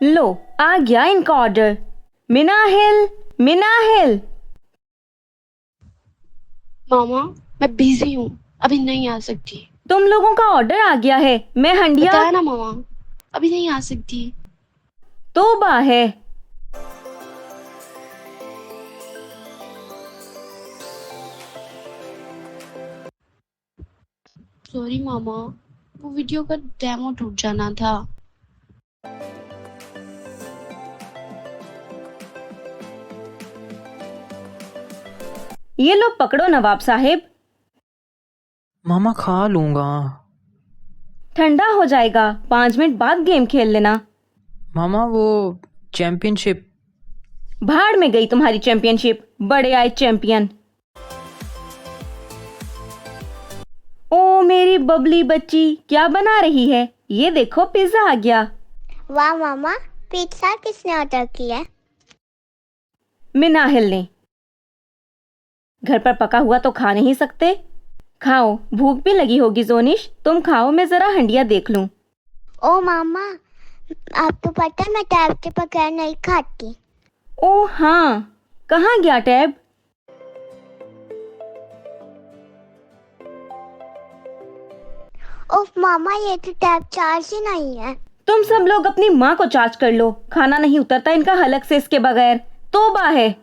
लो, आ गया इनका ऑर्डर। मिनाहिल, मिनाहिल। मामा, मैं बिजी हूँ, अभी नहीं आ सकती। तुम लोगों का ऑर्डर आ गया है। मैं हंडिया। बताया ना मामा, अभी नहीं आ सकती। तौबा है। सॉरी मामा, वो वीडियो का डेमो टूट जाना था। ये लो पकड़ो नवाब साहिब। मामा खा लूंगा। ठंडा हो जाएगा, 5 मिनट बाद गेम खेल लेना। मामा वो चैंपियनशिप। भाड़ में गई तुम्हारी चैंपियनशिप, बड़े आए चैंपियन। ओ मेरी बबली बच्ची, क्या बना रही है? ये देखो पिज्जा आ गया। वाह मामा, पिज्जा किसने ऑर्डर किया? मिनाहिल ने। घर पर पका हुआ तो खा नहीं सकते। खाओ, भूख भी लगी होगी जोनिश। तुम खाओ, मैं जरा हंडिया देख लूं। ओ मामा, आपको पता है मैं टैब के बगैर नहीं खाती। ओ हाँ, कहाँ गया टैब? ओह मामा, ये तो टैब चार्ज ही नहीं है। तुम सब लोग अपनी माँ को चार्ज कर लो। खाना नहीं उतरता इनका हलक से इसके बगैर। तौबा है।